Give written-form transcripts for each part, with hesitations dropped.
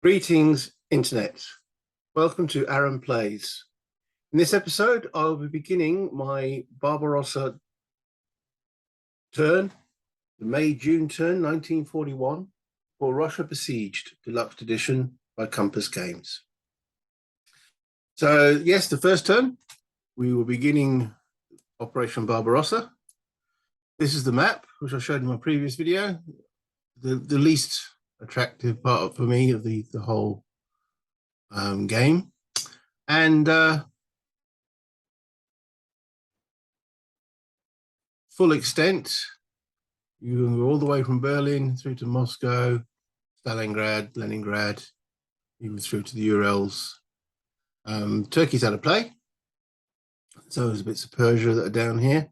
Greetings, Internet. Welcome to Aaron Plays. In this episode, I'll be beginning my Barbarossa turn, the May-June turn, 1941, for Russia Besieged, Deluxe Edition by Compass Games. So, yes, the first turn, we were beginning Operation Barbarossa. This is the map, which I showed in my previous video. The least attractive part for me of the whole game, and full extent. You can go all the way from Berlin through to Moscow, Stalingrad, Leningrad, even through to the Urals. Turkey's out of play, so there's bits of Persia that are down here,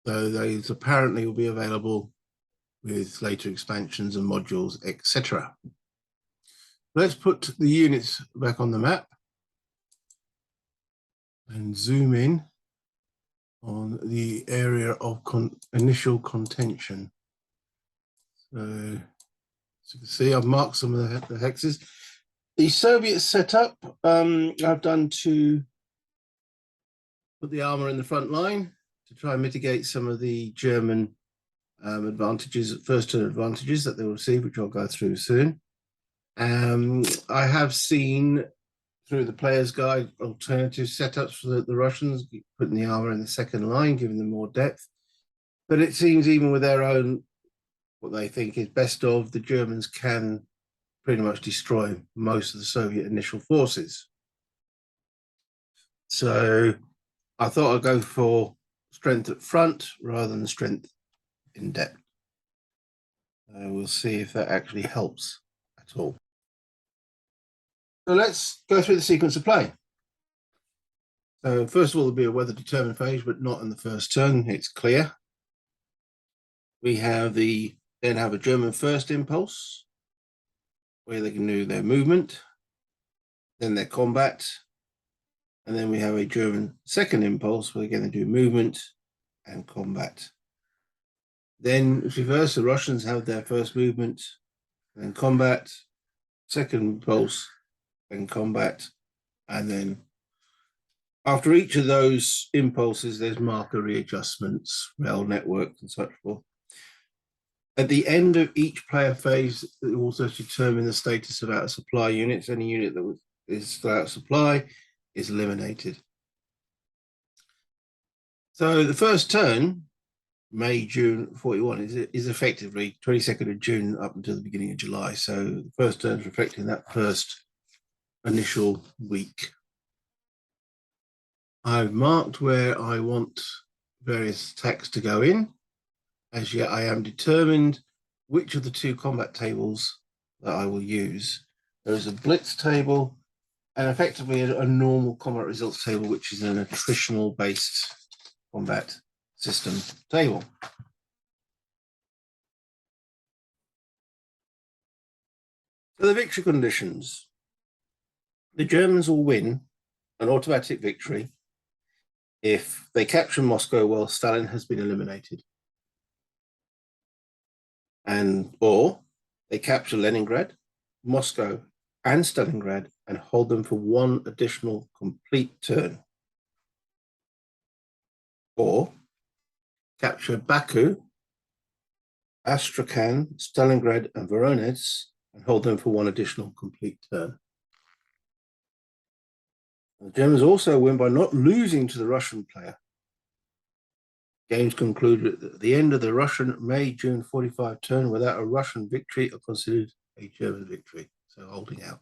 though those apparently will be available with later expansions and modules, etc. Let's put the units back on the map and zoom in on the area of initial contention. So, as you can see, I've marked some of the hexes. The Soviet setup, I've done to put the armor in the front line to try and mitigate some of the German advantages, first turn advantages that they will receive, which I'll go through soon. I have seen through the player's guide alternative setups for the Russians, putting the armor in the second line, giving them more depth. But it seems even with their own, what they think is best of, the Germans can pretty much destroy most of the Soviet initial forces. So I thought I'd go for strength at front rather than strength in depth. We'll see if that actually helps at all. So let's go through the sequence of play. So first of all, there'll be a weather determined phase, but not in the first turn. It's clear. We have then have a German first impulse, where they can do their movement, then their combat, and then we have a German second impulse, where again they do movement and combat. Then reverse, the Russians have their first movement, then combat, second impulse, then combat, and then after each of those impulses, there's marker readjustments, rail networks, and such forth. At the end of each player phase, it will also determine the status of out of supply units. Any unit that is still out of supply is eliminated. So the first turn, May-June 41, is effectively 22nd of June up until the beginning of July. So the first turn is reflecting that first initial week. I've marked where I want various attacks to go in. As yet, I am determined which of the two combat tables that I will use. There is a blitz table and effectively a normal combat results table, which is an attritional based combat system table. So the victory conditions. The Germans will win an automatic victory if they capture Moscow while Stalin has been eliminated, or they capture Leningrad, Moscow, and Stalingrad and hold them for one additional complete turn, or capture Baku, Astrakhan, Stalingrad, and Voronezh and hold them for one additional complete turn. The Germans also win by not losing to the Russian player. Games concluded at the end of the Russian May-June 45 turn without a Russian victory are considered a German victory, so holding out.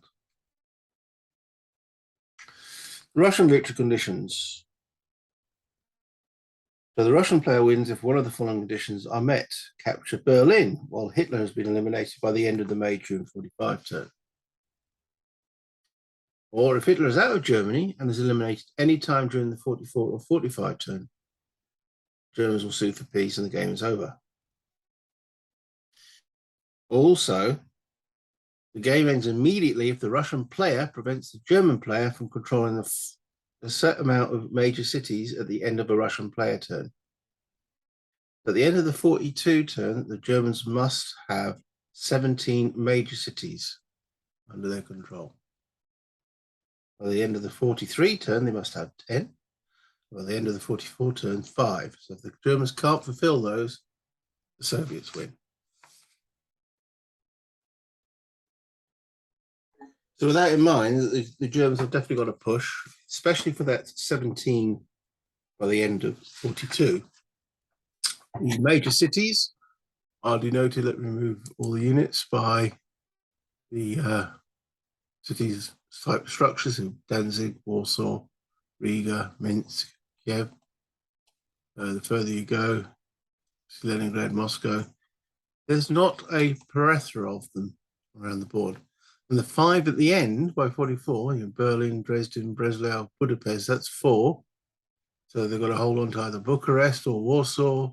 Russian victory conditions. So the Russian player wins if one of the following conditions are met. Capture Berlin while Hitler has been eliminated by the end of the May-June 45 turn. Or if Hitler is out of Germany and is eliminated any time during the 44 or 45 turn, Germans will sue for peace and the game is over. Also, the game ends immediately if the Russian player prevents the German player from controlling a set amount of major cities at the end of a Russian player turn. At the end of the 42 turn, the Germans must have 17 major cities under their control. By the end of the 43 turn, they must have 10. By the end of the 44 turn, 5. So if the Germans can't fulfill those, the Soviets win. So with that in mind, the Germans have definitely got a push, especially for that 17 by the end of 42. The major cities are denoted, let me remove all the units, by the cities type structures of Danzig, Warsaw, Riga, Minsk, Kiev. The further you go, Leningrad, Moscow, there's not a plethora of them around the board. And the 5 at the end by 44, Berlin, Dresden, Breslau, Budapest, that's 4. So they've got to hold on to either Bucharest or Warsaw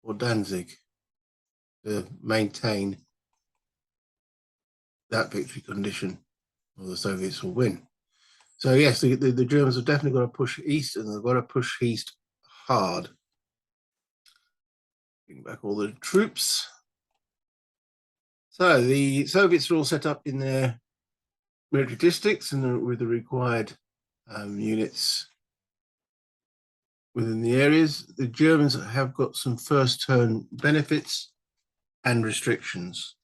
or Danzig to maintain that victory condition, or the Soviets will win. So yes, the Germans have definitely got to push east, and they've got to push east hard. Bring back all the troops. So the Soviets are all set up in their military districts and with the required units within the areas. The Germans have got some first turn benefits and restrictions.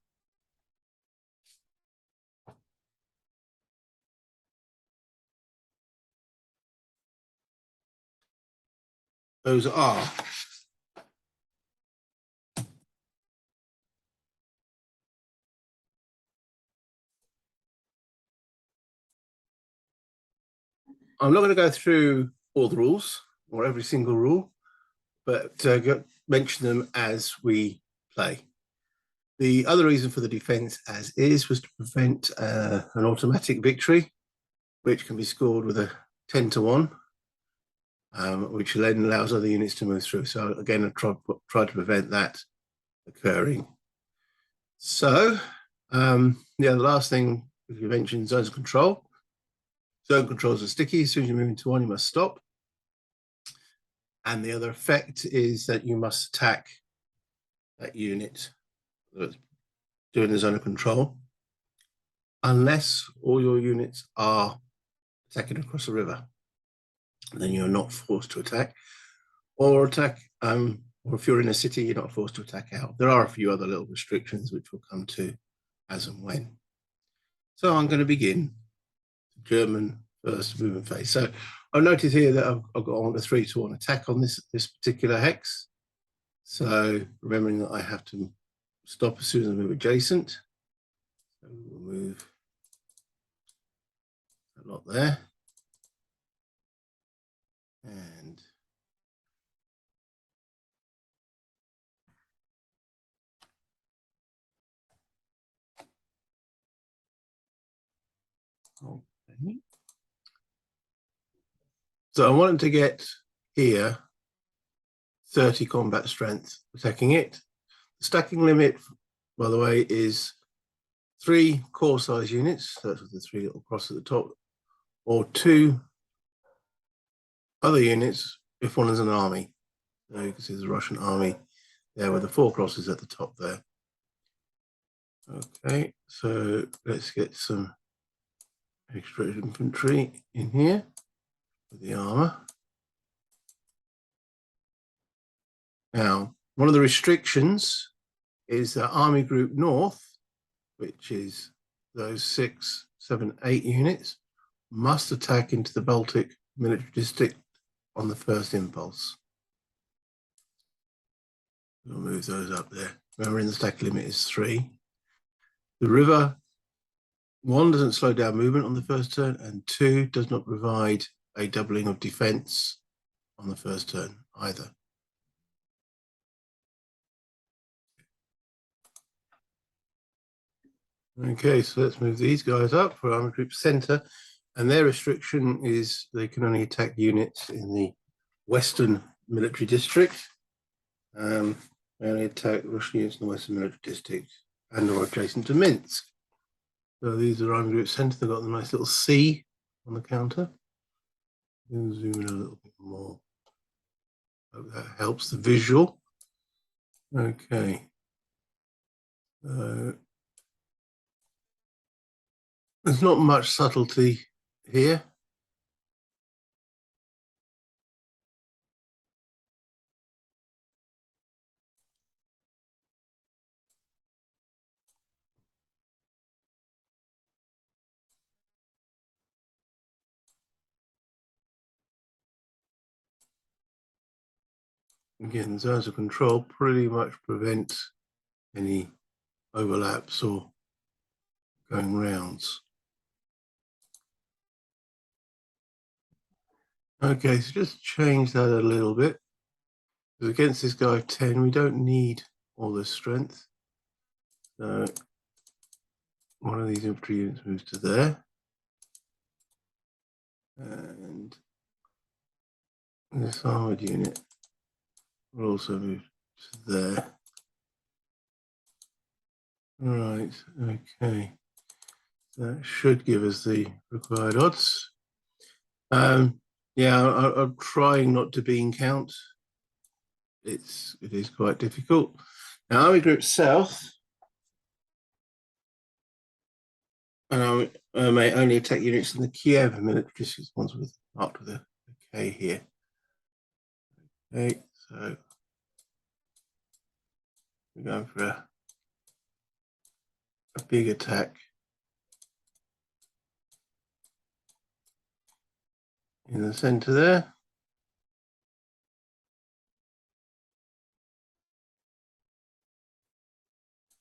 Those are I'm not going to go through all the rules or every single rule, but mention them as we play. The other reason for the defense as is was to prevent an automatic victory, which can be scored with a 10-1, which then allows other units to move through. So again, I tried to prevent that occurring. So the last thing you mentioned, zones of control. Zone controls are sticky. As soon as you move into one, you must stop. And the other effect is that you must attack that unit that's doing the zone of control, unless all your units are attacking across a river. Then you're not forced to attack, or attack, or if you're in a city, you're not forced to attack out. There are a few other little restrictions which we'll come to as and when. So I'm going to begin German first movement phase. So I've noted here that I've got on a 3-1 attack on this particular hex. So remembering that I have to stop as soon as I move adjacent. So we'll move a lot there. And okay. So I wanted to get here 30 combat strength attacking it. The stacking limit, by the way, is 3 core size units. So that's with the 3 little cross at the top, or 2 other units if one is an army. So you can see there's a Russian army there with the 4 crosses at the top there. Okay, so let's get some extra infantry in here with the armor. Now, one of the restrictions is that Army Group North, which is those 6, 7, 8 units, must attack into the Baltic military district on the first impulse. We'll move those up there. Remember, the stack limit is 3. The river, 1, doesn't slow down movement on the first turn, and 2, does not provide a doubling of defense on the first turn either. Okay, so let's move these guys up for Army Group Center, and their restriction is they can only attack units in the Western military district. They only attack Russian units in the Western military district and or adjacent to Minsk. So these are Army Group Center. They've got the nice little C on the counter. Zoom in a little bit more. Hope that helps the visual. Okay. There's not much subtlety here. Again, zones of control pretty much prevent any overlaps or going rounds. Okay, so just change that a little bit. Because against this guy of 10, we don't need all this strength. So one of these infantry units moves to there. And this armored unit will also move to there. Right, okay. That should give us the required odds. Yeah, I'm trying not to bean count. It is quite difficult. Now, Army Group South, and I may only attack units in the Kiev military district ones with up with a K here. Okay, so we're going for a big attack in the center there.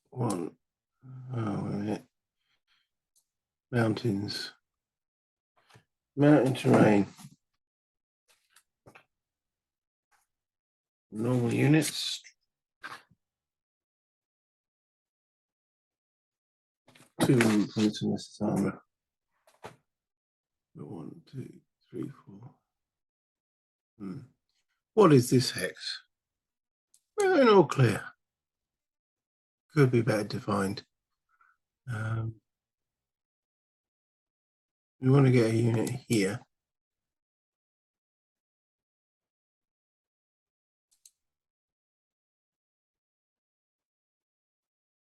One, oh, wait a minute. Mountains. Mountain terrain. Normal units. 2 points in this armor. 1, 2, 3, 4. What is this hex? Well, all clear. Could be better defined. We want to get a unit here.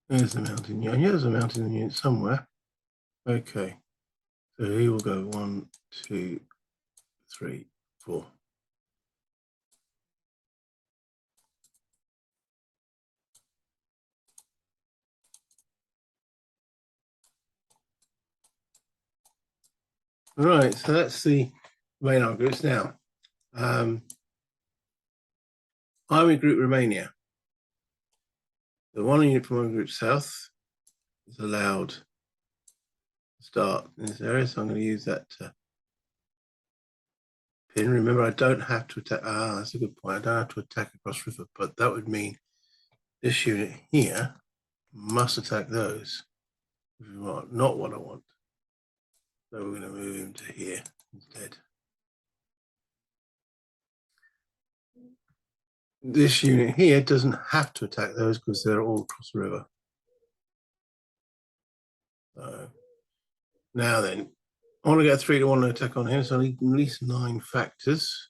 There's the mountain unit. There's a mountain unit somewhere. Okay. So he will go 1, 2, 3, 4. Right, so that's the main army groups. Now, Army Group Romania. The one unit from Army Group South is allowed to start in this area, so I'm going to use that pin. Remember, I don't have to attack. That's a good point. I don't have to attack across river, but that would mean this unit here must attack those, which is not what I want. So we're going to move him to here instead. This unit here doesn't have to attack those because they're all across the river. So now then, I want to get a 3-to-1 attack on him, so I need at least 9 factors.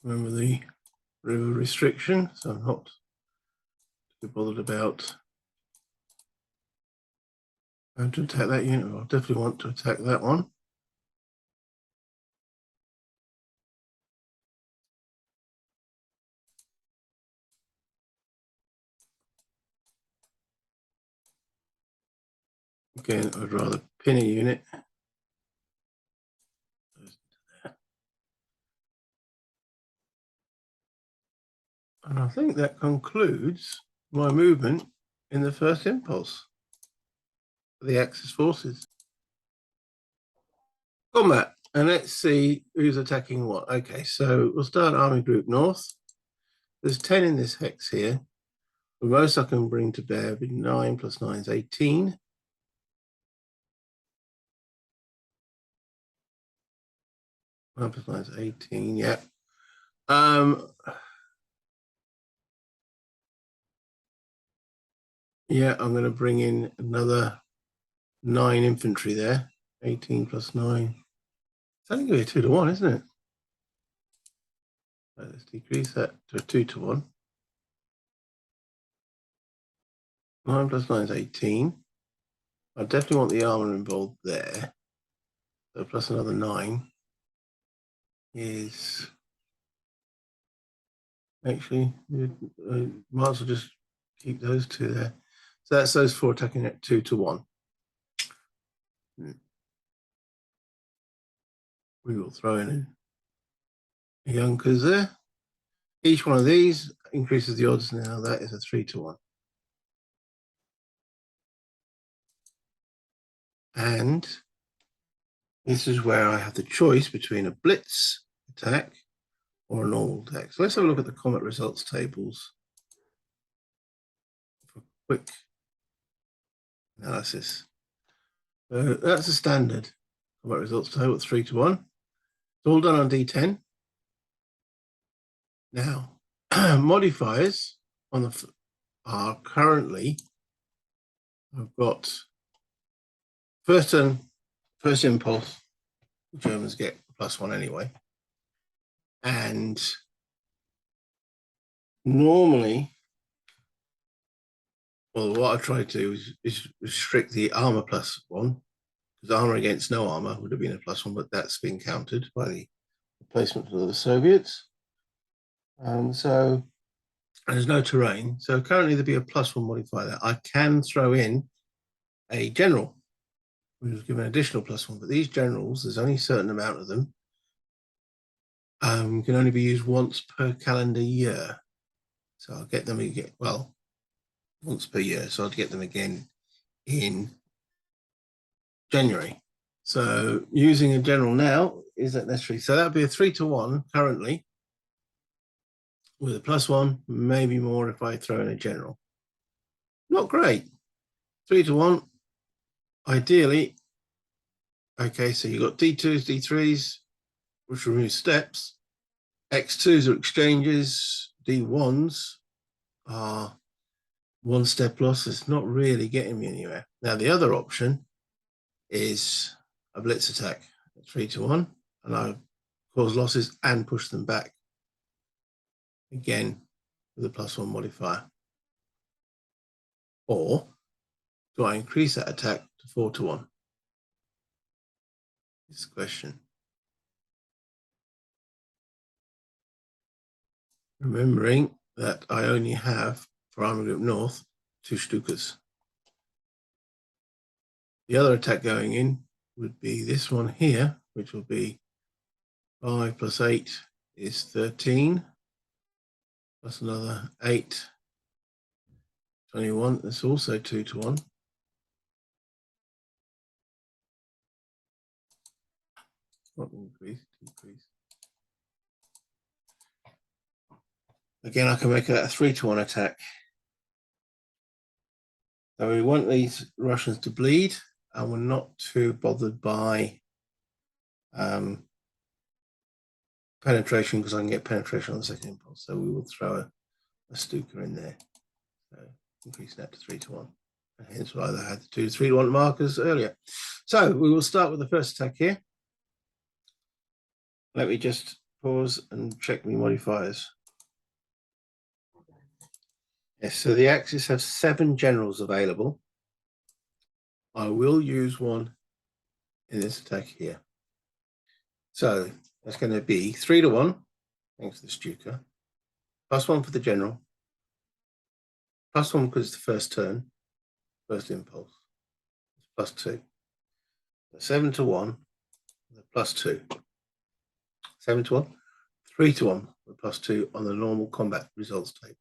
Remember the river restriction, so I'm not too bothered about how to attack that unit. I'll definitely want to attack that one. Again, I'd rather pin a unit. And I think that concludes my movement in the first impulse for the Axis forces. Combat, and let's see who's attacking what. Okay, so we'll start Army Group North. There's 10 in this hex here. The most I can bring to bear would be 9 plus 9 is 18. Nine plus 9 is 18, yeah. Yeah, I'm going to bring in another 9 infantry there. 18 plus 9. It's only going to be a 2-to-1, isn't it? Let's decrease that to a 2-to-1. 9 plus 9 is 18. I definitely want the armor involved there. So plus another 9 is actually, might as well just keep those two there. So that's those four attacking at 2 to 1. We will throw in a Yonkers there. Each one of these increases the odds now. That is a 3 to 1. And this is where I have the choice between a blitz attack or a normal attack. So let's have a look at the combat results tables for quick analysis. So that's a standard combat results table at 3 to 1. It's all done on D10. Now, modifiers on the are currently, I've got first turn, first impulse. The Germans get +1 anyway. And normally, well, what I try to do is restrict the armor +1, because armor against no armor would have been a +1, but that's been countered by the replacement of the Soviets. So there's no terrain. So currently there'd be a +1 modifier there. I can throw in a general, which was given an additional +1, but these generals, there's only a certain amount of them, can only be used once per calendar year. So I'll get them again, well, once per year. So I'll get them again in January. So using a general now isn't necessary. So that'd be a 3 to 1 currently, with a +1, maybe more if I throw in a general. Not great. 3 to 1. Ideally, okay, so you've got D2s, D3s, which remove steps. X2s are exchanges. D1s are 1 step loss. It's not really getting me anywhere. Now, the other option is a blitz attack at 3 to 1, and I cause losses and push them back. Again, with a +1 modifier. Or do I increase that attack to 4 to 1? This is the question. Remembering that I only have, for Army Group North, 2 Stukas. The other attack going in would be this one here, which will be 5 plus 8 is 13, plus another 8, 21. That's also 2 to 1. Not increase, decrease. Again, I can make that a 3 to 1 attack. So we want these Russians to bleed, and we're not too bothered by penetration, because I can get penetration on the second impulse. So we will throw a Stuka in there. So increasing that to 3 to 1. And hence why I had the 2 to 3 to 1 markers earlier. So we will start with the first attack here. Let me just pause and check my modifiers. Yes, so the Axis have 7 generals available. I will use one in this attack here. So that's going to be 3 to 1, thanks to the Stuka. +1 for the general. +1 because it's the first turn, first impulse. It's +2. So 7 to 1, +2. 7 to 1, 3 to 1, with +2 on the normal combat results table.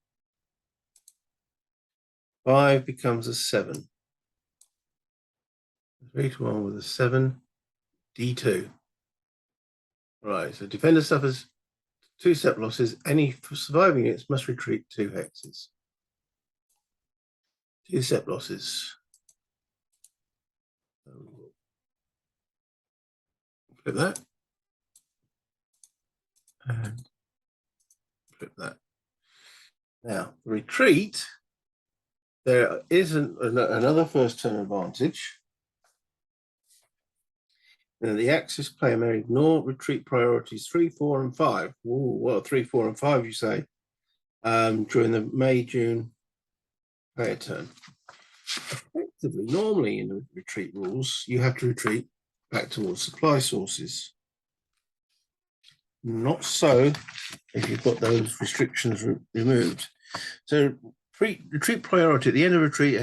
5 becomes a 7. 3 to 1 with a 7, D2. Right, so defender suffers 2 step losses. Any surviving units must retreat 2 hexes. 2 step losses. So we'll flip that. And flip that. Now, retreat, there is another first turn advantage. Now, the Axis player may ignore retreat priorities 3, 4, and 5. Ooh, well, 3, 4, and 5, you say, during the May-June player turn. Effectively, normally in the retreat rules, you have to retreat back towards supply sources. Not so if you've got those restrictions removed. So retreat priority at the end of retreat.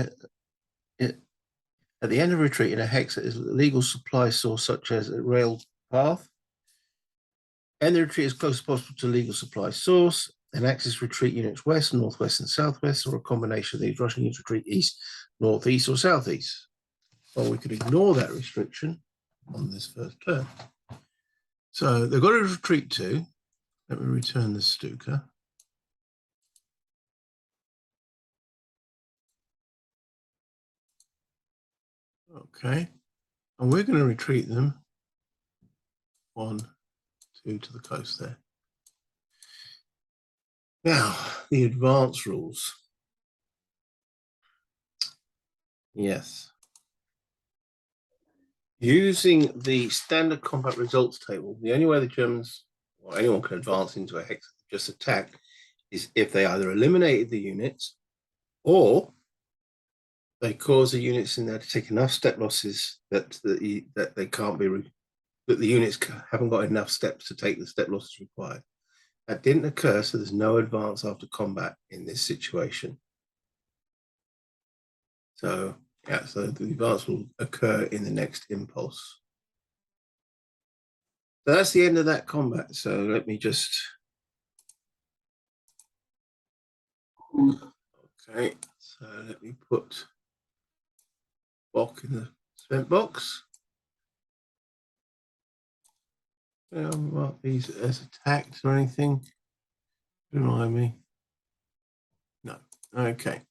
At the end of retreat in a hex that is a legal supply source, such as a rail path, end the retreat as close as possible to legal supply source, and access retreat units west, northwest, and southwest, or a combination of these. Russian units retreat east, northeast, or southeast. Well, we could ignore that restriction on this first turn. So they've got to retreat to. Let me return the Stuka. Okay, and we're going to retreat them 1, 2 to the coast there. Now, the advance rules. Yes. Using the standard combat results table, the only way the Germans or anyone can advance into a hex just attack is if they either eliminated the units or they cause the units in there to take enough step losses that they can't be, that the units haven't got enough steps to take the step losses required. That didn't occur, so there's no advance after combat in this situation. So yeah, so the advance will occur in the next impulse. So that's the end of that combat. So let me just. Okay, so let me put Bok in the spent box. Mark these as attacked or anything. Remind me. No. Okay.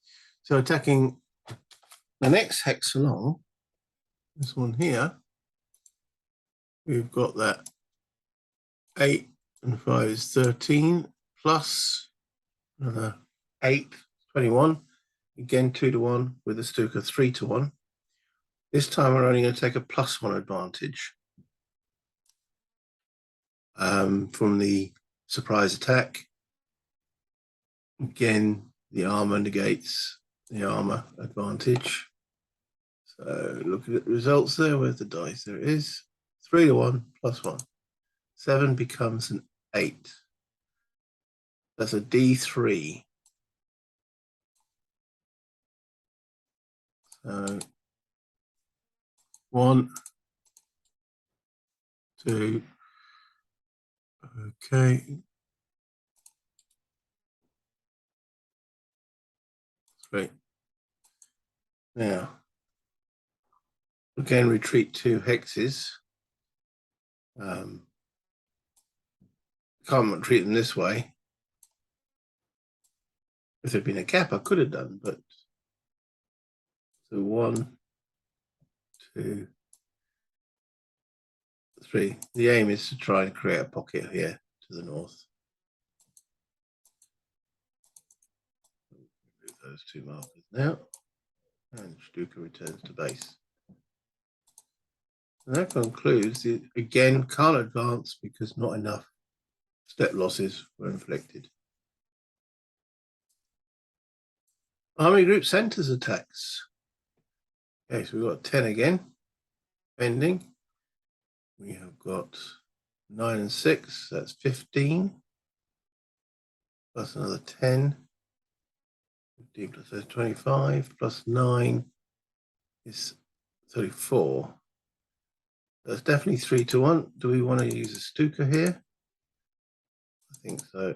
So attacking the next hex along, this one here, we've got that 8 and 5 is 13 plus another 8, 21. Again, 2 to 1 with the Stuka 3 to 1. This time we're only going to take a +1 advantage from the surprise attack. Again, the armor negates the armor advantage. So look at the results there. Where's the dice? There it is. 3 to 1 +1. 7 becomes an 8. That's a D3. So 1, 2. Okay. 3. Now, again, retreat 2 hexes. Can't retreat them this way. If there'd been a gap, I could have done, but so 1, 2, 3. The aim is to try and create a pocket here to the north. Remove those 2 markers now, and Stuka returns to base. And that concludes the, again, can't advance because not enough step losses were inflicted. Army group centers attacks. Okay, so we've got 10 again, pending. We have got 9 and 6, that's 15. Plus another 10. 15 plus 25, plus 9 is 34. That's definitely 3 to 1. Do we want to use a Stuka here? I think so.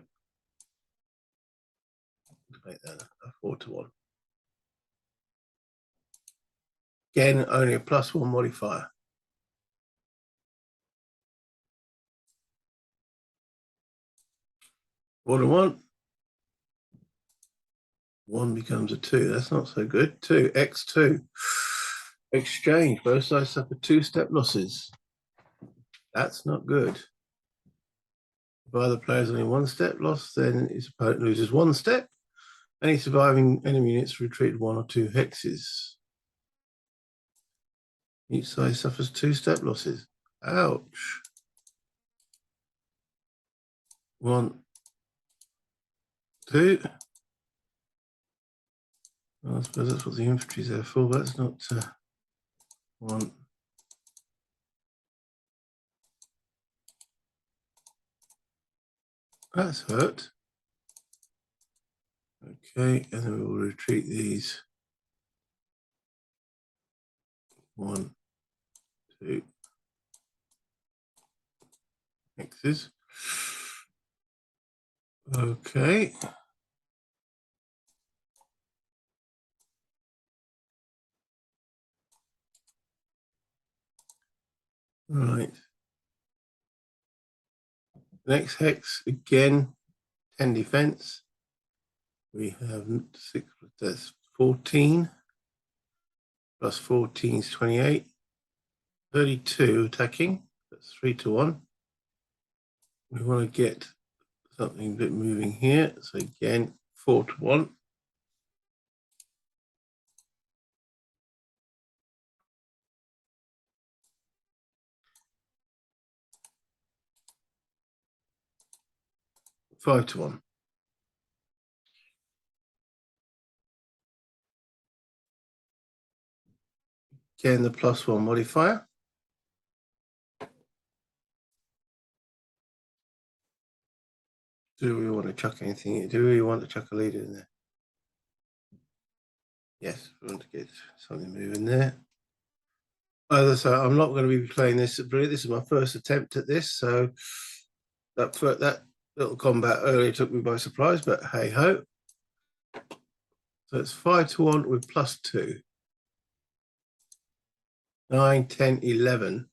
Let's make that a 4 to 1. Again, only a +1 modifier. What do I want? 1 becomes a 2. That's not so good. 2, x2. Exchange. Both sides suffer 2 step losses. That's not good. If either player has only 1 step loss, then his opponent loses 1 step. Any surviving enemy units retreat 1 or 2 hexes. Each side suffers 2 step losses. Ouch. 1, 2. Well, I suppose that's what the infantry's there for, but that's not one. That's hurt. Okay, and then we will retreat these. 1, 2 X's. Okay. Right. Next hex again, 10 defense. We have 6, that's 14. Plus 14 is 28. 32 attacking. That's 3 to 1. We want to get something a bit moving here. So again, 4 to 1. Five to 1. Again, the +1 modifier. Do we want to chuck anything? Do we want to chuck a leader in there? Yes, we want to get something moving there. As I say, I'm not going to be playing this. This is my first attempt at this, so that little combat earlier took me by surprise. But hey ho! So it's 5 to 1 with +2. 9, 10, 11.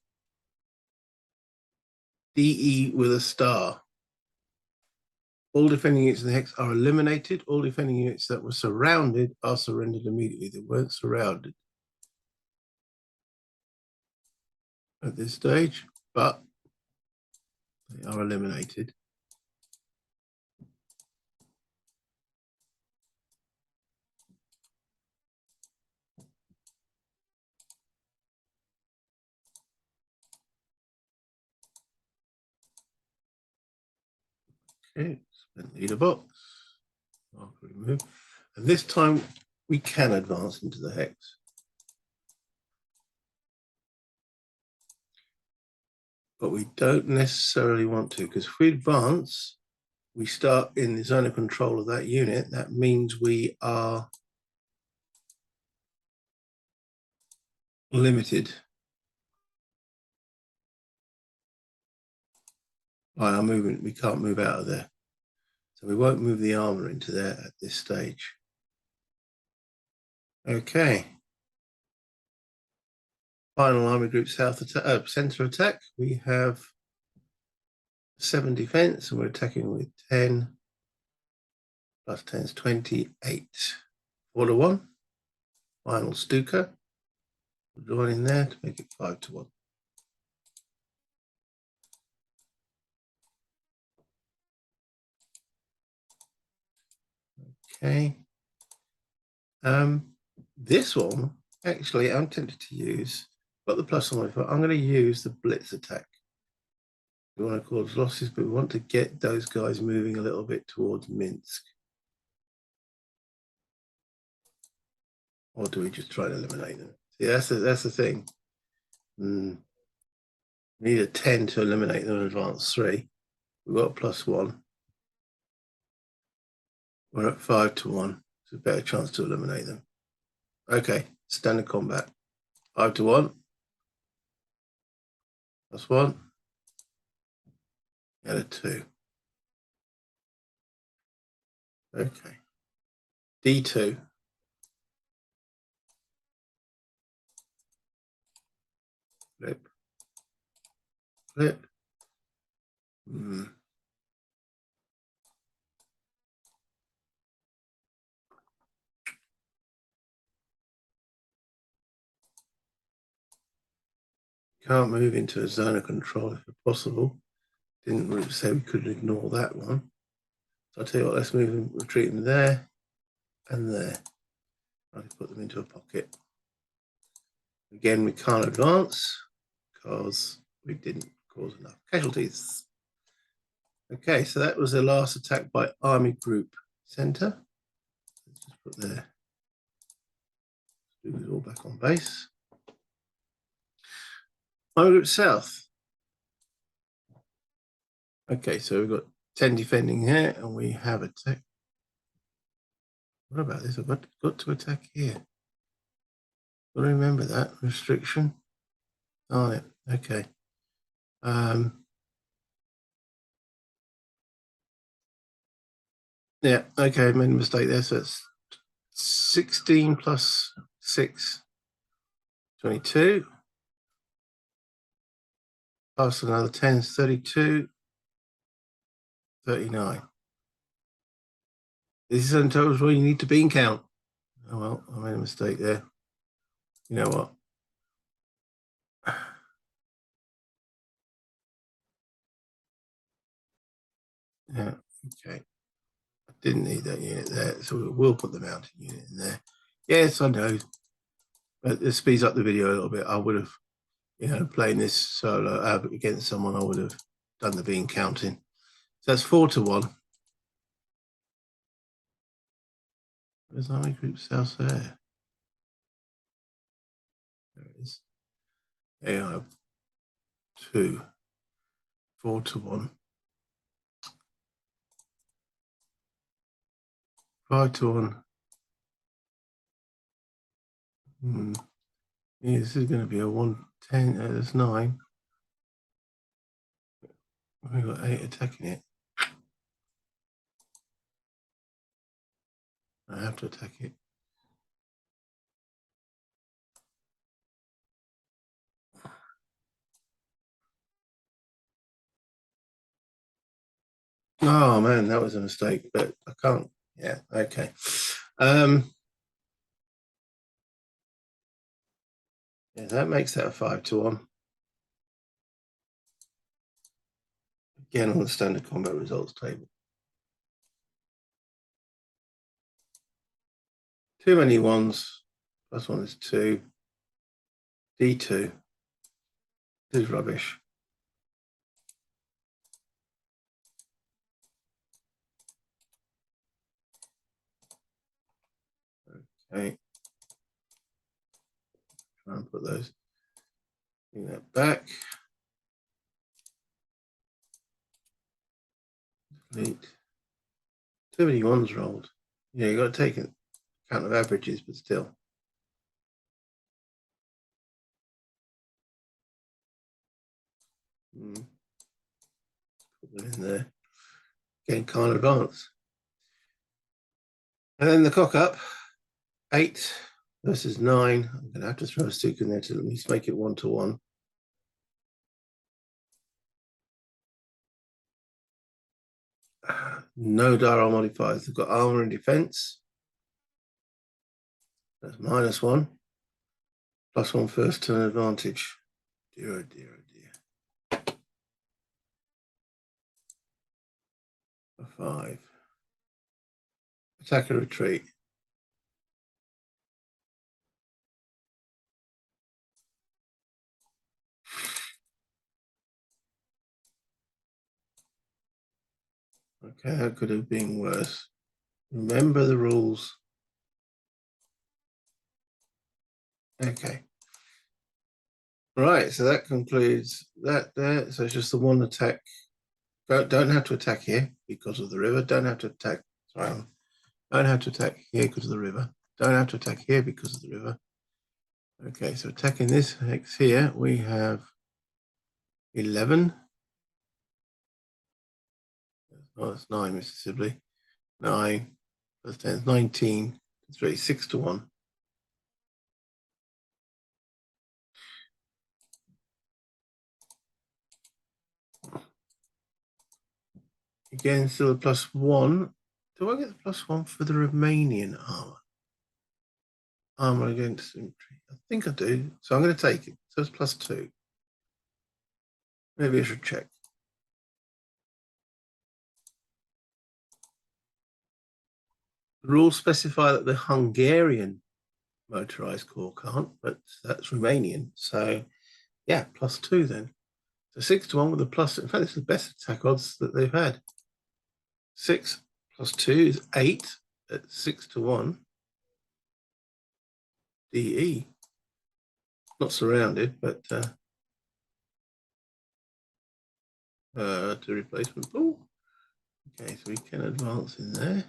DE with a star. All defending units in the hex are eliminated. All defending units that were surrounded are surrendered immediately. They weren't surrounded at this stage, but they are eliminated. Okay, spend leader box. Mark remove. And this time we can advance into the hex. But we don't necessarily want to, because if we advance, we start in the zone of control of that unit. That means we are limited by our movement. We can't move out of there. So we won't move the armor into there at this stage. Okay. Final army group south attack, center attack. We have 7 defense and we're attacking with 10. Plus 10 is 28. 4 to 1. Final Stuka. Join in there to make it 5 to 1. Okay. This one, actually, I'm tempted to use, got the plus on my. I'm going to use the blitz attack. We want to cause losses, but we want to get those guys moving a little bit towards Minsk. Or do we just try to eliminate them? See, that's the thing. We need a 10 to eliminate them in advance 3. We've got +1. We're at 5 to 1. It's a better chance to eliminate them. Okay, standard combat. 5 to 1. +1. And a 2. Okay. D2. Flip. Flip. Can't move into a zone of control if possible. Didn't say we could ignore that one. So I'll tell you what, let's move and retreat them there and there. I'll put them into a pocket. Again, we can't advance because we didn't cause enough casualties. Okay, so that was the last attack by Army Group Center. Let's just put there Do it all back on base. Home group south. Okay, so we've got 10 defending here, and we have attack. What about this? I've got to attack here. Got to remember that restriction on it. Okay. Yeah, okay, I made a mistake there. So it's 16 plus 6, 22. Plus another 10 is 32, 39. This is in total where you need to bean count. Oh well, I made a mistake there. You know what? Yeah, okay. I didn't need that unit there, so we'll put the mountain unit in there. Yes, I know. But this speeds up the video a little bit. I would have, playing this solo against someone, I would have done the bean counting. So that's 4-1. There's army group south there. There it is. There I have 2. 4-1. 5-1. Yeah, this is going to be a 110. There's 9. We've got 8 attacking it. I have to attack it. Oh man, that was a mistake, but I can't. Yeah, okay. Yeah, that makes that a 5-1. Again, on the standard combat results table. Too many ones. Plus 1 is 2. D2. This is rubbish. Okay. Try and put those. Bring that back. Delete. Too many ones rolled. Yeah, you got to take account of averages, but still. Put them in there. Again, can't advance. And then the cock up. 8 versus 9. I'm going to have to throw a stick in there to at least make it 1-1. No dial modifiers. They've got armor and defense. That's -1. +1 first turn advantage. Dear, oh dear, oh dear. A 5. Attack and retreat. Okay, that could have been worse. Remember the rules. Okay. Right, so that concludes that there. So it's just the one attack. Don't have to attack here because of the river. Don't have to attack. Sorry, don't have to attack here because of the river. Don't have to attack here because of the river. Okay, so attacking this hex here, we have 11. Oh, that's 9, Mr. Sibley. 9 plus 10 is 19. 3, 6-1. Again, still a +1. Do I get the +1 for the Romanian armor? Armor against infantry. I think I do. So I'm going to take it. So it's +2. Maybe I should check. The rules specify that the Hungarian motorized corps can't, but that's Romanian. So yeah, +2 then. So 6-1 with a plus. In fact, this is the best attack odds that they've had. 6 + 2 is 8 at 6-1. DE. Not surrounded, but to replacement pool. Okay, so we can advance in there.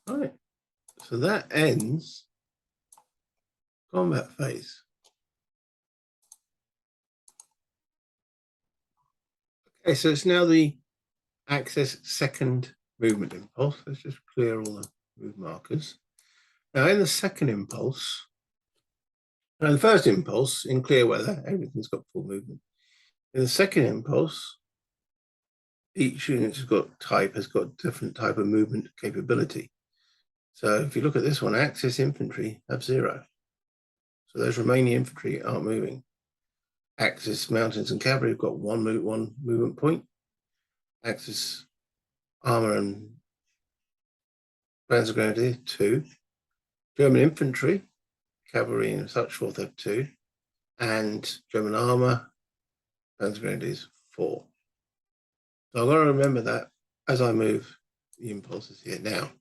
Right, so that ends combat phase. Okay, so it's now the Axis second movement impulse. Let's just clear all the move markers. Now in the second impulse, now the first impulse in clear weather, everything's got full movement. In the second impulse, each unit has got different type of movement capability. So if you look at this one, Axis infantry have 0. So those remaining infantry aren't moving. Axis mountains and cavalry have got one movement point. Axis armor and Panzer Grenadier 2. German infantry, cavalry and such forth have 2. And German armor, Panzer Grenadiers 4. So I've got to remember that as I move the impulses here. Now,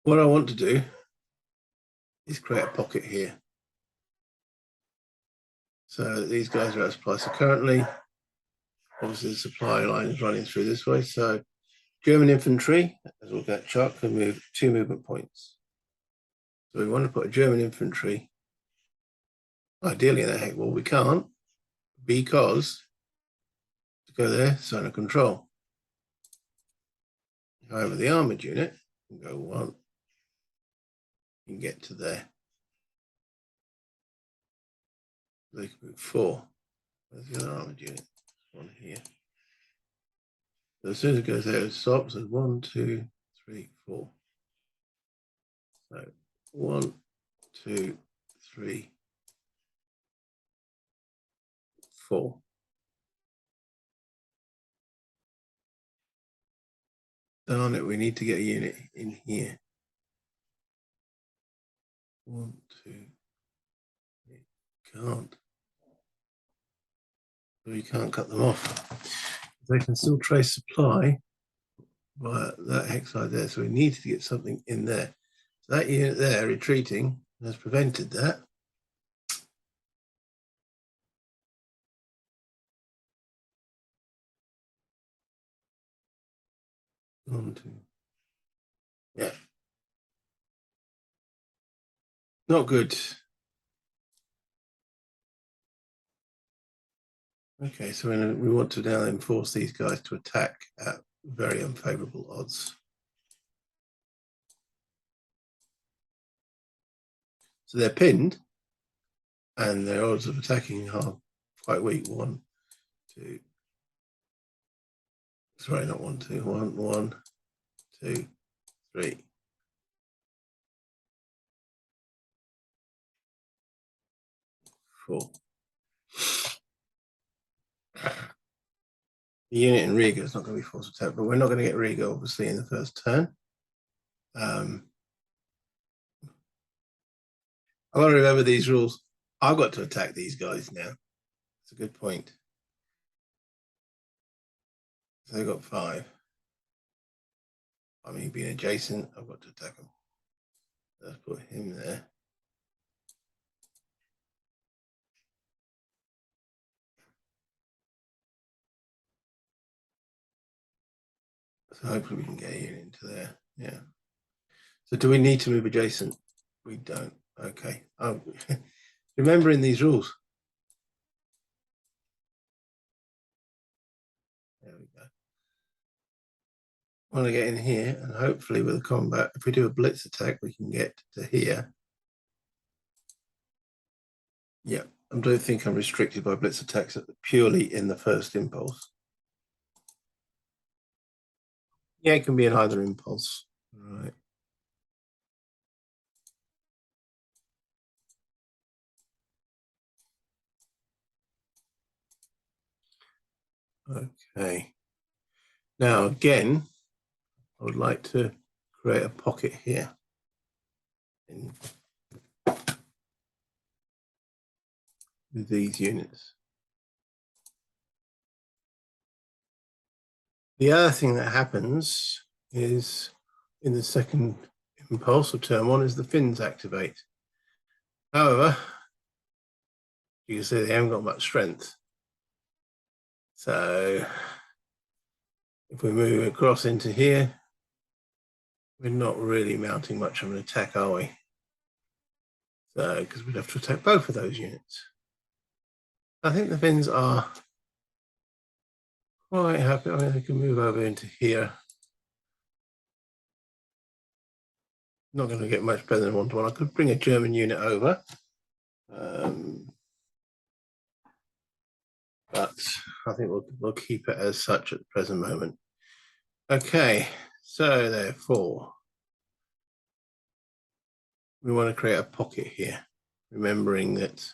what I want to do is create a pocket here. So these guys are out of supply. So currently, obviously the supply line is running through this way. So German infantry, as we'll get chart, can move 2 movement points. So we want to put a German infantry ideally in that heck. Well, we can't because to go there, zone of control. However, the armored unit can go 1 and get to there. They can move 4. Where's the other armored unit? One here. So as soon as it goes there, it stops at 1, 2, 3, 4. So 1, 2, 3, 4. Darn it, we need to get a unit in here. 1, 2, 3. Can't. We can't cut them off. They can still trace supply via that hex side there. So we need to get something in there. So that unit there retreating has prevented that. 1, 2. Yeah. Not good. Okay, so we want to now then force these guys to attack at very unfavorable odds. So they're pinned, and their odds of attacking are quite weak. 1, 2. Sorry, not 1, 2. 1, 1, 2, 3. 4. The unit in Riga is not going to be forced attack, but we're not going to get Riga obviously in the first turn. I want to remember these rules. I've got to attack these guys now. It's a good point. So they've got 5. I mean, being adjacent, I've got to attack them. Let's put him there. So hopefully we can get a unit into there. Yeah. So do we need to move adjacent? We don't. Okay. Oh, remembering these rules. There we go. I want to get in here, and hopefully with the combat, if we do a blitz attack, we can get to here. Yeah, I don't think I'm restricted by blitz attacks purely in the first impulse. Yeah, it can be in either impulse. All right. Okay. Now, again, I would like to create a pocket here. With these units. The other thing that happens is in the second impulse or turn one is the fins activate. However, you can see they haven't got much strength. So if we move across into here, we're not really mounting much of an attack, are we? So, because we'd have to attack both of those units. I think the fins are quite happy. I mean, they can move over into here. Not going to get much better than 1-to-1. I could bring a German unit over. But I think we'll keep it as such at the present moment. Okay, so therefore, we want to create a pocket here, remembering that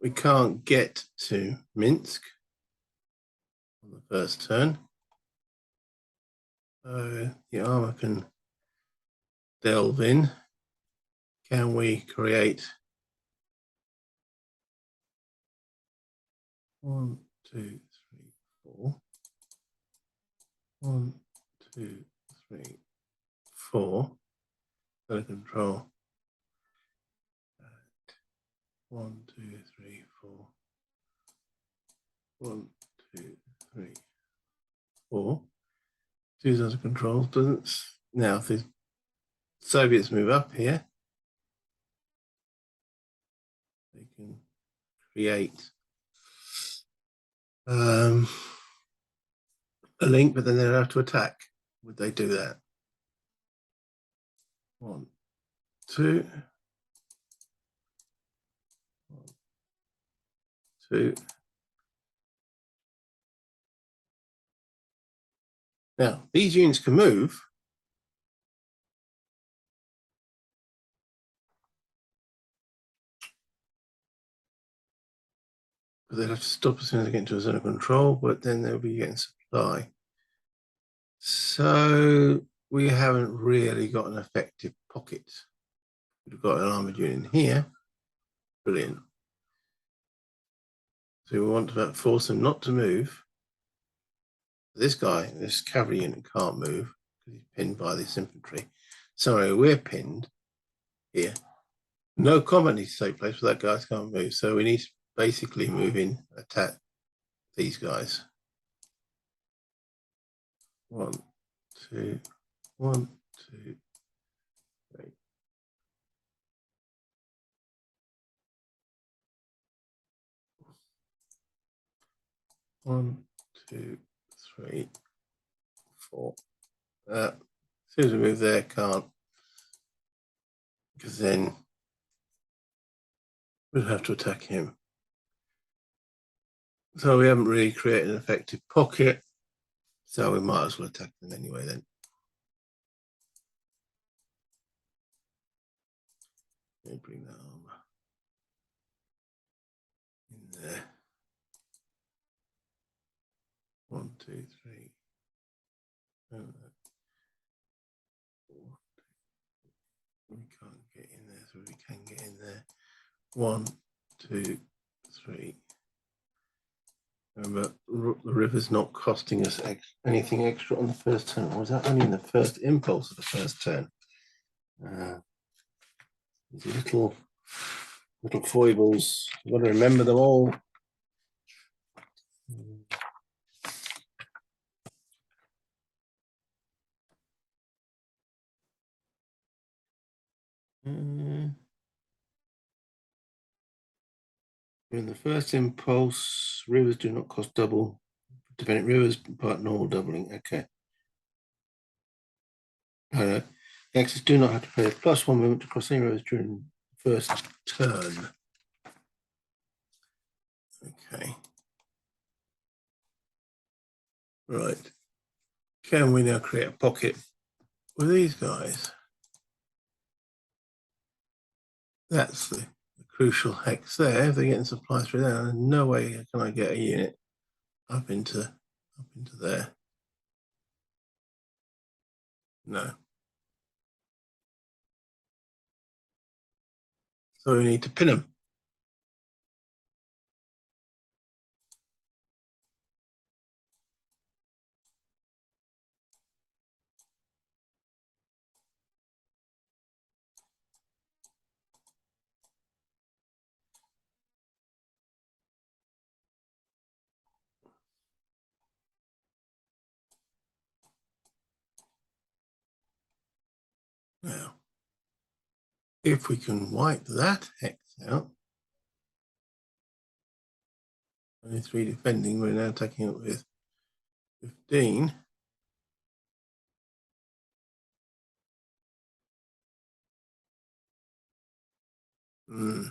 we can't get to Minsk on the first turn. So the armor can delve in. Can we create 1, 2, 3, 4? 1, 2, 3, 4. Got control. 1, 2, 3, 4. 1, 2, 3, 4. Two sets of controls. Doesn't now if the Soviets move up here, they can create a link, but then they'd have to attack. Would they do that? 1, 2. 1, 2. Now, these units can move. But they'll have to stop as soon as they get into a zone of control, but then they'll be getting supply. So we haven't really got an effective pocket. We've got an armored unit in here. Brilliant. So we want to force them not to move. This guy, this cavalry unit can't move because he's pinned by this infantry. Sorry, we're pinned here. No combat needs to take place, but that guy can't move. So we need to basically move in, attack these guys. 1, 2, 1, 2, 3. One, 2, 3, 4. As soon as we move there, can't, because then we'll have to attack him. So we haven't really created an effective pocket, so we might as well attack them anyway then. Let me bring that armor in there. 1, 2, 3. We can't get in there, so we can get in there. 1, 2, 3. Remember, the river's not costing us anything extra on the first turn. Or was that only in the first impulse of the first turn? These little foibles. You've got to remember them all. In the first impulse, rivers do not cost double. Dependent rivers, but normal doubling. Okay. Axes do not have to pay a +1 movement to cross any rivers during the first turn. Okay. Right. Can we now create a pocket with these guys? That's the crucial hex there. If they're getting supplies through there, there's no way can I get a unit up into there. No. So we need to pin them. Now, if we can wipe that hex out, only 3 defending, we're now taking it with 15. Mm.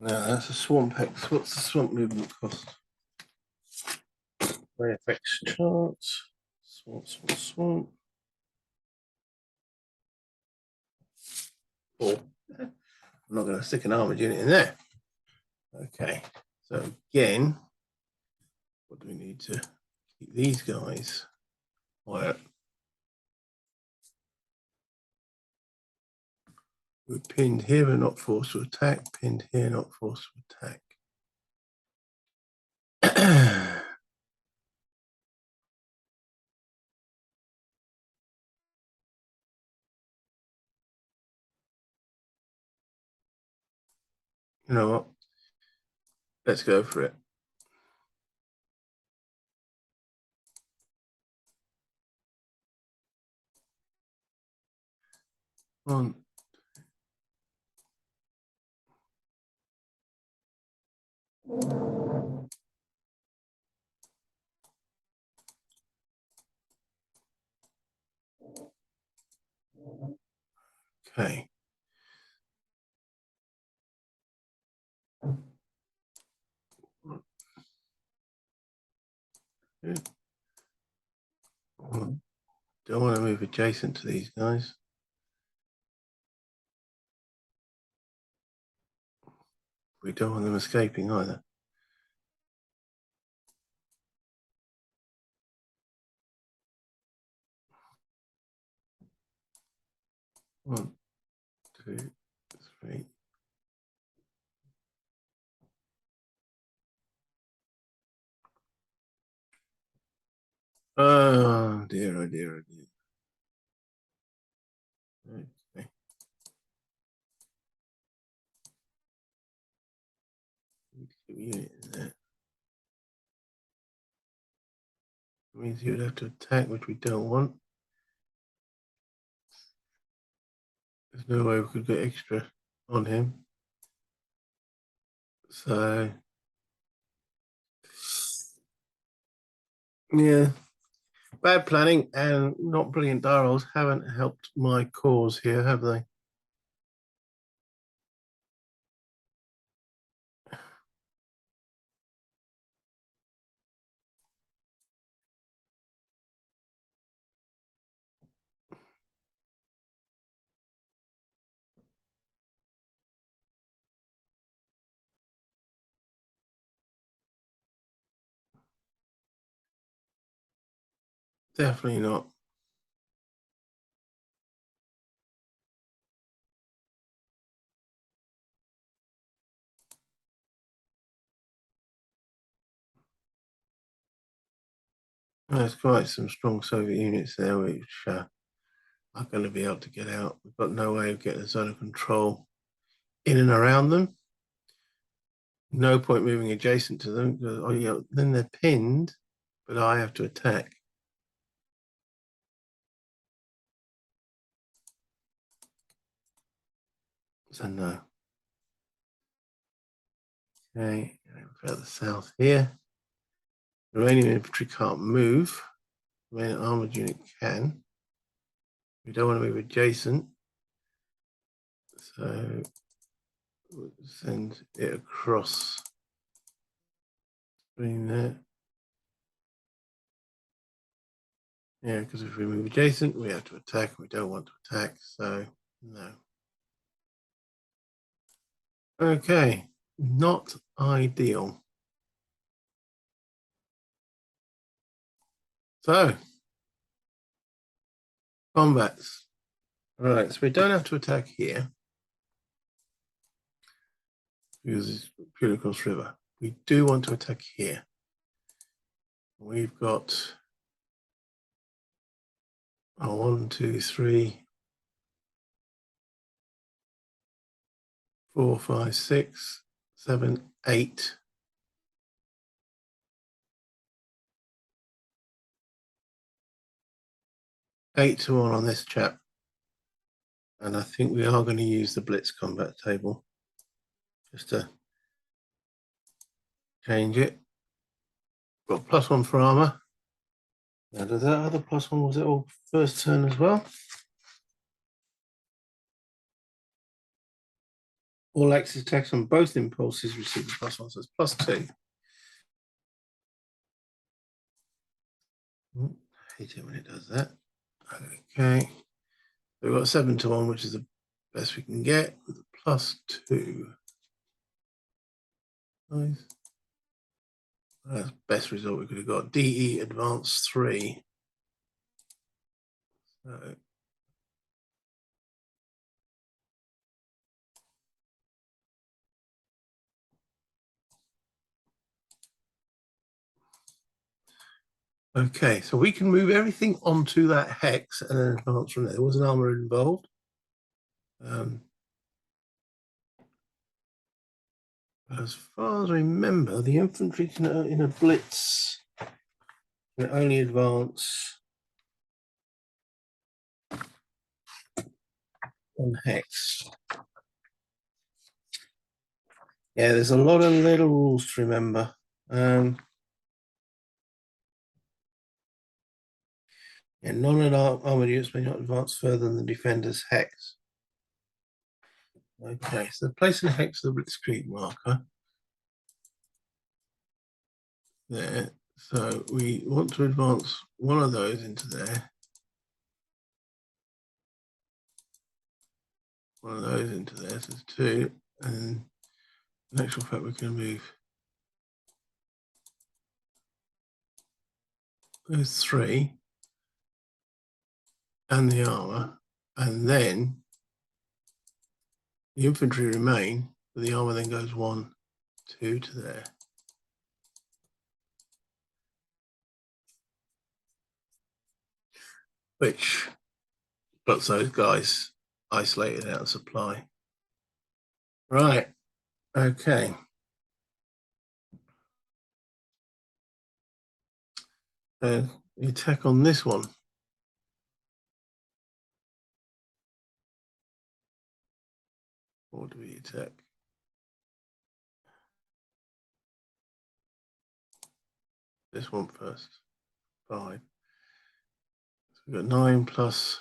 Now that's a swamp hex. What's the swamp movement cost? Play effects charts. Swamp. 4. I'm not going to stick an armored unit in there. Okay, so again, what do we need to keep these guys quiet? We're pinned here, we're not forced to attack. Pinned here, not forced to attack. You know what? Let's go for it. One. Okay. Don't want to move adjacent to these guys. We don't want them escaping either. One, two, three. Oh dear, oh dear, oh dear. Okay. Need to get a unit in there. It means he would have to attack, which we don't want. There's no way we could get extra on him. So, yeah, bad planning and not brilliant die rolls haven't helped my cause here, have they? Definitely not. There's quite some strong Soviet units there, which are going to be able to get out. We've got no way of getting the zone of control in and around them. No point moving adjacent to them because then they're pinned, but I have to attack. So no. Okay, further south here. The Iranian infantry can't move. The main armored unit can. We don't want to move adjacent. So we'll send it across between there. Yeah, because if we move adjacent, we have to attack. We don't want to attack, so no. Okay, not ideal. So, combats. All right, so we don't have to attack here because it's purely across river. We do want to attack here. We've got 1, 2, 3, 4, 5, 6, 7, 8. Eight to 1 on this chap. And I think we are going to use the blitz combat table just to change it. Got +1 for armor. Now, does that other +1, was it all first turn as well? All axis attacks on both impulses receive a +1, so it's +2. I hate it when it does that. Okay. So we've got 7 to 1, which is the best we can get, with a +2. Nice. That's the best result we could have got. DE advance 3. So okay, so we can move everything onto that hex and then advance from there. There was an armor involved. As far as I remember, the infantry can, in a blitz can only advance on hex. Yeah, there's a lot of little rules to remember. Yeah, non-armored units may not advance further than the defender's hex. Okay, so place the hex of the blitzkrieg marker there. So we want to advance one of those into there. One of those into there, so it's 2. And in actual fact, we can move those 3 and the armor, and then the infantry remain, but the armor then goes 1, 2 to there. Which puts those guys isolated out of supply. Right, okay. The attack on this one. What do we attack? This one first. 5. So we've got 9 plus.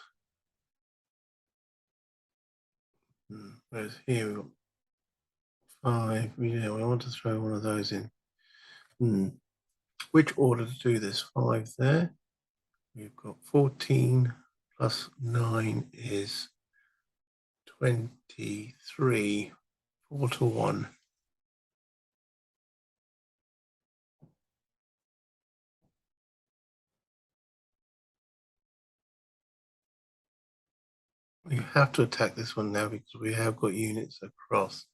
Whereas here we've got 5. Yeah, we want to throw one of those in. Which order to do this? 5 there. We've got 14 plus 9 is 23. 4 to 1. We have to attack this one now because we have got units across.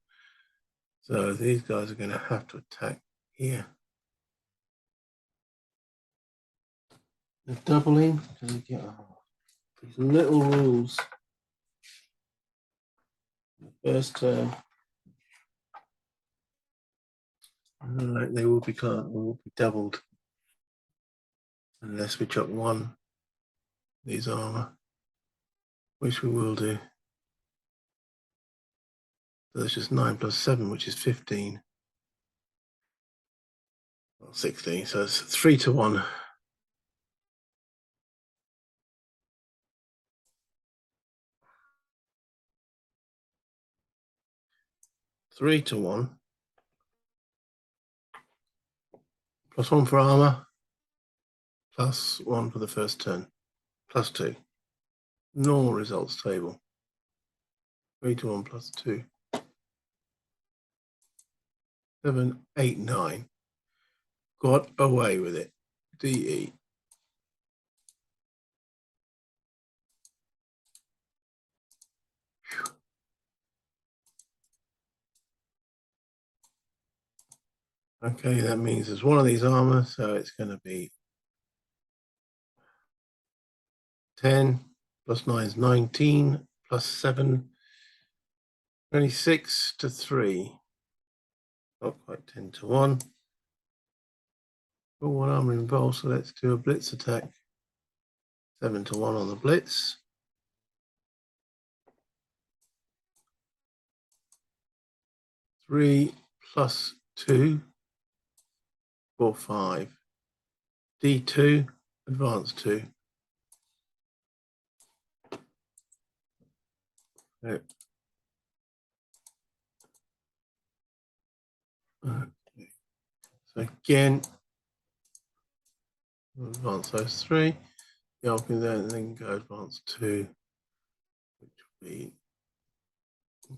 So these guys are going to have to attack here. The doubling, because we get these little rules. The first turn, they will be doubled unless we chop one these armor, which we will do. So that's just 9 plus 7, which is 15. Well, 16, so it's 3 to 1. +1 +1 for armor, +1 for the first turn, +2. Normal results table. 3 to 1 +2. 7, 8, 9. Got away with it. DE. Okay, that means there's one of these armor, so it's going to be 10 plus 9 is 19 plus 7. 26 to 3. Not quite 10 to 1. Got one armor involved, so let's do a blitz attack. 7 to 1 on the blitz. Three plus 2, 4, 5. D2, advance 2. Okay. So again, advance those 3. Yeah, I can then go advance 2, which will be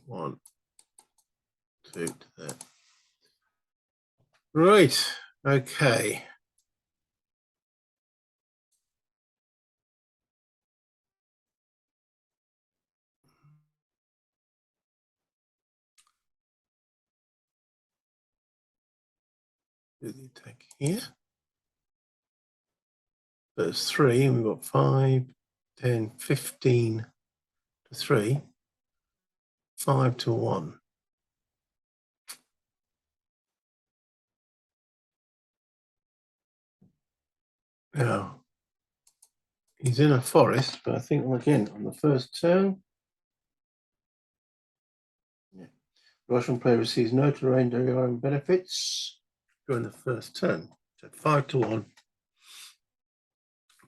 1, 2 to there. Right, okay. Do the attack here. There's 3, and we've got 5, 10, 15 to 3, 5 to 1. Now, he's in a forest, but I think, again, on the first turn, yeah, the Russian player receives no terrain during benefits during the first turn. So 5 to 1,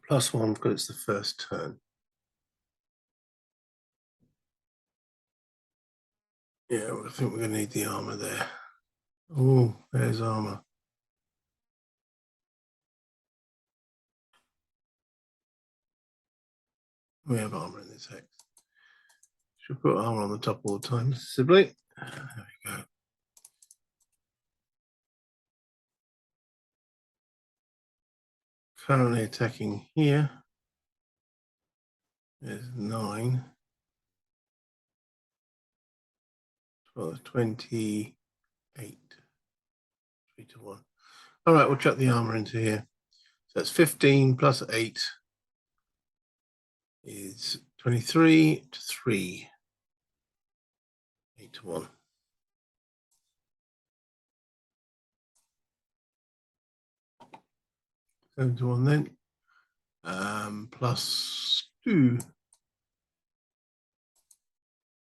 plus 1 because it's the first turn. Yeah, I think we're going to need the armor there. Oh, there's armor. We have armor in this hex. Should put armor on the top all the time, Sibley. There we go. Currently attacking here. There's 9. 12, 28. 3 to 1. All right, we'll chuck the armor into here. So that's 15 plus 8 is 23 to 3. 8 to 1. 7 to 1 then. Plus 2.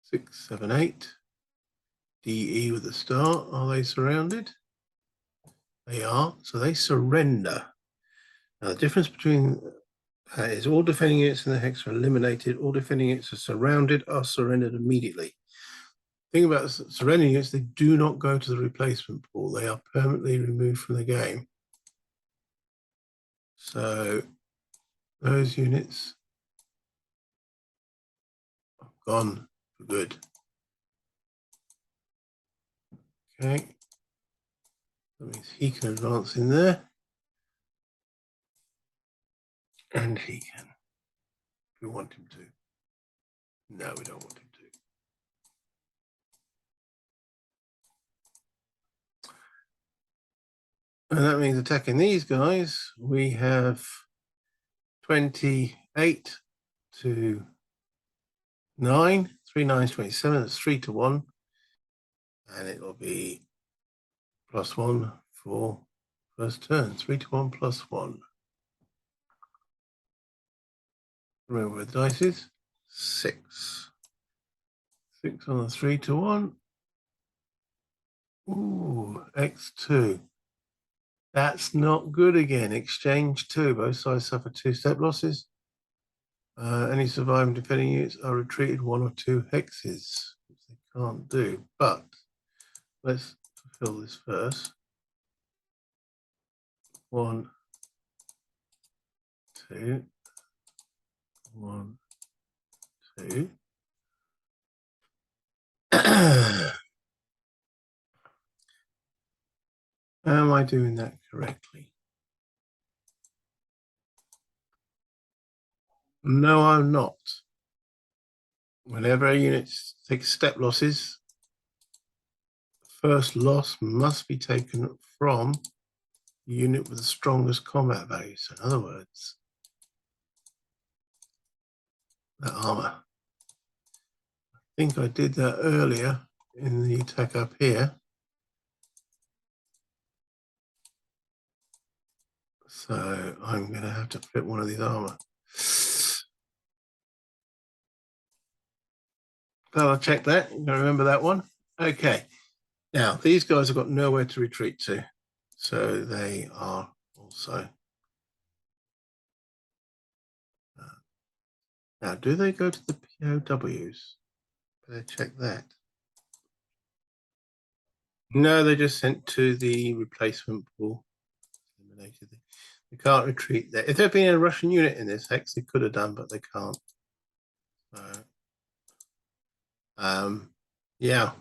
6, 7, 8. DE with a star. Are they surrounded? They are. So they surrender. Now the difference between is all defending units in the hex are eliminated. All defending units are surrounded, are surrendered immediately. Thing about surrendering units, they do not go to the replacement pool. They are permanently removed from the game. So those units are gone for good. Okay. That means he can advance in there. And he can. If we want him to. No, we don't want him to. And that means attacking these guys, we have 28 to 9. 3 9 is 27. That's 3 to 1. And it will be plus 1 for first turn. 3 to 1 plus 1. Remember where the dice is? 6. 6 on the 3 to 1. Ooh, X2. That's not good again. Exchange 2. Both sides suffer 2 step losses. Any surviving defending units are retreated 1 or 2 hexes, which they can't do. But let's fulfill this first. 1, 2. 1, 2. Am I doing that correctly? No, I'm not. Whenever a unit takes step losses, the first loss must be taken from the unit with the strongest combat value. So in other words, that armor. think I did that earlier in the attack up here. So I'm going to have to flip one of these armor. Glad I checked that. You remember that one? Okay. Now, these guys have got nowhere to retreat to. So they are also... now, do they go to the POWs? Better check that. No, they just sent to the replacement pool. Eliminated. They can't retreat there. If there'd been a Russian unit in this hex, they could have done, but they can't. So, yeah.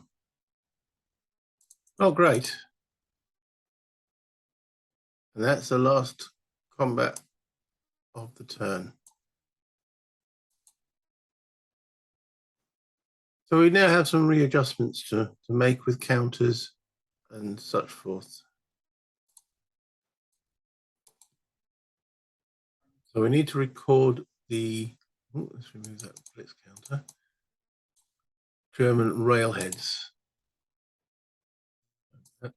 Not great. And that's the last combat of the turn. So we now have some readjustments to make with counters and such forth. So we need to record the, let's remove that blitz counter, German railheads.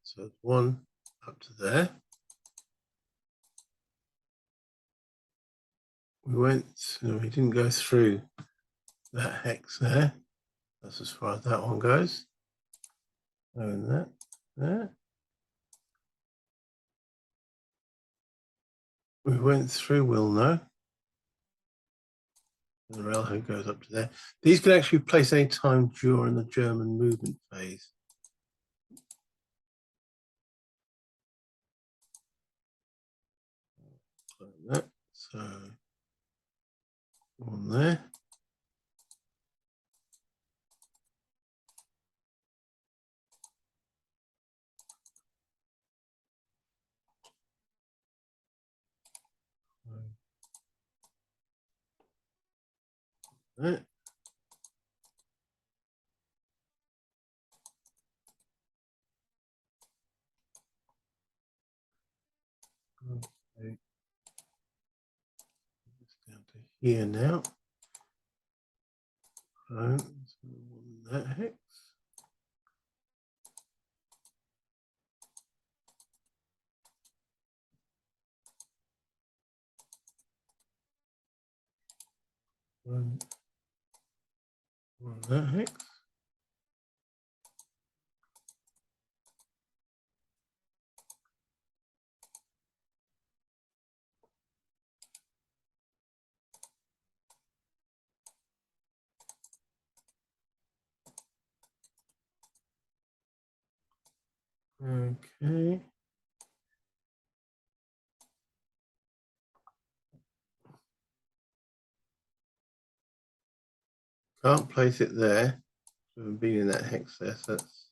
So one up to there. We didn't go through that hex there. That's as far as that one goes. And that there. We went through, we'll know. The railhead goes up to there. These can actually place any time during the German movement phase. Like that. So on there. That. Okay. It's down to here now. So that hex. One that hex. Okay. Can't place it there. We haven't been in that hex there, so that's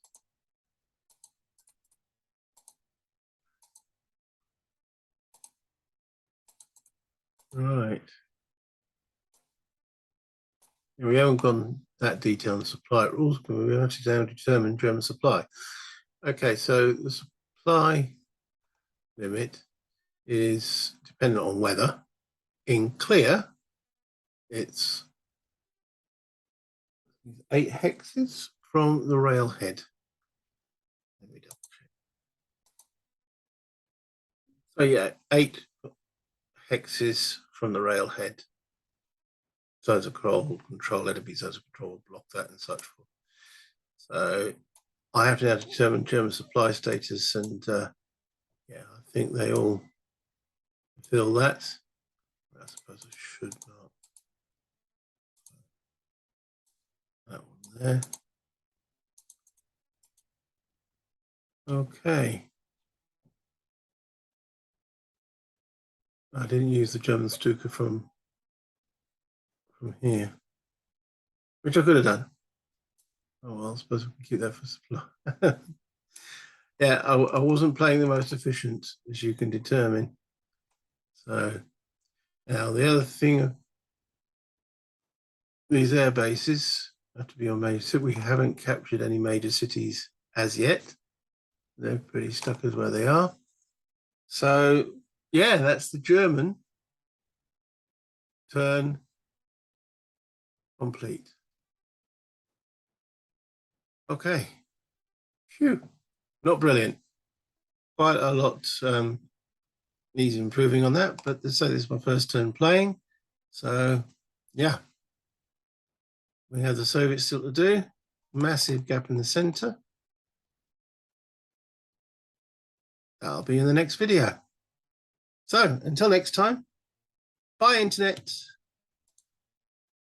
right. Yeah, we haven't gone that detail on the supply rules, but we actually now determine German supply. Okay, so the supply limit is dependent on weather. In clear, it's 8 hexes from the railhead. Let me double check. So yeah, 8 hexes from the railhead. Zones of control, let it be zones of control, block that and such forth. So I have to now determine German supply status, and yeah, I think they all fill that. I suppose I should not. That one there. Okay. I didn't use the German Stuka from here, which I could have done. Oh well, I suppose we can keep that for supply. Yeah, I wasn't playing the most efficient, as you can determine. So now the other thing, these air bases have to be on major cities. We haven't captured any major cities as yet. They're pretty stuck as where they are. So yeah, that's the German turn complete. Okay. Phew. Not brilliant. Quite a lot needs improving on that, but this is my first turn playing. So, yeah. We have the Soviets still to do. Massive gap in the center. That'll be in the next video. So, until next time, bye, Internet.